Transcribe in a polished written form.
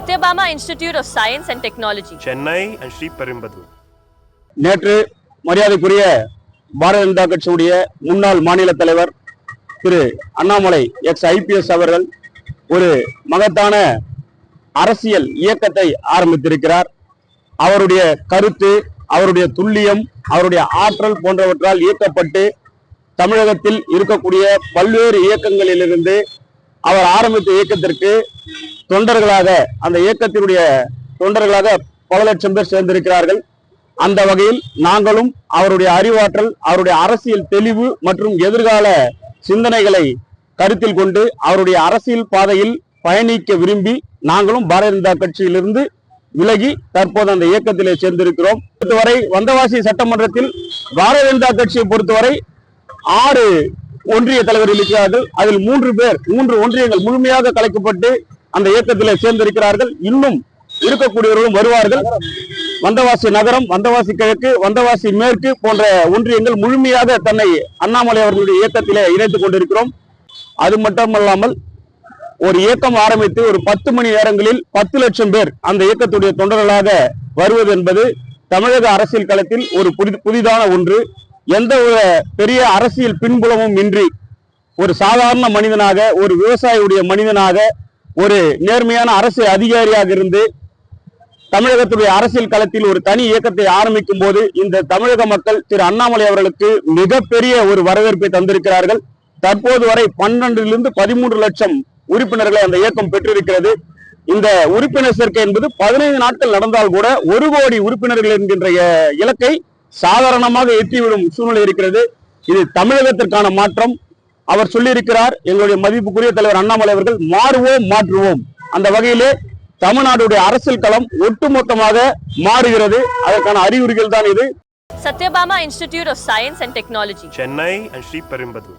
Satyabama Institute of Science and Technology, Chennai and Sri Perumbadur. நேற்று மரியாதைக்குரிய பாரதிய ஜனதா கட்சியுடைய முன்னாள் மாநில தலைவர் திரு அண்ணாமலை IPS அவர்கள் ஒரு மகத்தான அரசியல் இயக்கத்தை ஆரம்பித்திருக்கிறார். அவருடைய கருத்து, அவருடைய துல்லியம், அவருடைய ஆற்றல் போன்றவற்றால் இயக்கப்பட்டு தமிழகத்தில் இருக்கக்கூடிய பல்வேறு இயக்கங்களிலிருந்து அவர் ஆரம்பித்த இயக்கத்திற்கு தொண்டர்களாக, அந்த இயக்கத்தினுடைய தொண்டர்களாக பல லட்சம் பேர் சேர்ந்திருக்கிறார்கள். அந்த வகையில் நாங்களும் அவருடைய அறிவாற்றல், அவருடைய அரசியல் தெளிவு மற்றும் எதிர்கால சிந்தனைகளை கருத்தில் கொண்டு அவருடைய அரசியல் பாதையில் பயணிக்க விரும்பி நாங்களும் பாரதிய ஜனதா கட்சியிலிருந்து விலகி தற்போது அந்த இயக்கத்திலே சேர்ந்திருக்கிறோம். பொறுத்தவரை வந்தவாசி சட்டமன்றத்தில் பாரதிய ஜனதா கட்சியை பொறுத்தவரை 6 ஒன்றிய தலைவர்கள் இருக்கிறார்கள். அதில் 3 ஒன்றியங்கள் முழுமையாக கலைக்கப்பட்டு அந்த இயக்கத்தில் சேர்ந்திருக்கிறார்கள். இன்னும் இருக்கக்கூடியவர்களும் வருவார்கள். வந்தவாசி நகரம், வந்தவாசி கிழக்கு, வந்தவாசி மேற்கு போன்ற ஒன்றியங்கள் முழுமையாக தன்னை அண்ணாமலை அவர்களுடைய இயக்கத்திலே இணைத்துக் கொண்டிருக்கிறோம். அது மட்டுமல்லாமல் ஒரு இயக்கம் ஆரம்பித்து ஒரு 10 மணி நேரங்களில் 10 லட்சம் பேர் அந்த இயக்கத்துடைய தொண்டர்களாக வருவது என்பது தமிழக அரசியல் களத்தில் ஒரு புதிதான ஒன்று. எந்த ஒரு பெரிய அரசியல் பின்புலமும் இன்றி ஒரு சாதாரண மனிதனாக, ஒரு விவசாயியுடைய மனிதனாக, ஒரு நேர்மையான அரசியல் அதிகாரியாக இருந்து தமிழகத்துடைய அரசியல் களத்தில் ஒரு தனி இயக்கத்தை ஆரம்பிக்கும் போது இந்த தமிழக மக்கள் திரு அண்ணாமலை அவர்களுக்கு மிகப்பெரிய ஒரு வரவேற்பை தந்திருக்கிறார்கள். தற்போது வரை 12 to 13 லட்சம் உறுப்பினர்களை அந்த இயக்கம் பெற்றிருக்கிறது. இந்த உறுப்பினர் சேர்க்கை என்பது 15 நாட்கள் நடந்தால் கூட 1 கோடி உறுப்பினர்கள் என்கின்ற இலக்கை சாதாரணமாக எட்டிவிடும் சூழ்நிலை இருக்கிறது. இது தமிழகத்திற்கான மாற்றம். அவர் சொல்லியிருக்கிறார், எங்களுடைய மதிப்புக்குரிய தலைவர் அண்ணாமலை அவர்கள், மாறுவோம் மாற்றுவோம். அந்த வகையிலே தமிழ்நாடுடைய அரசியல் களம் ஒட்டுமொத்தமாக மாறுகிறது. அதற்கான அறிகுறிகள் தான் இது. Satyabama Institute of Science and Technology, Chennai and Sri Perumbadur.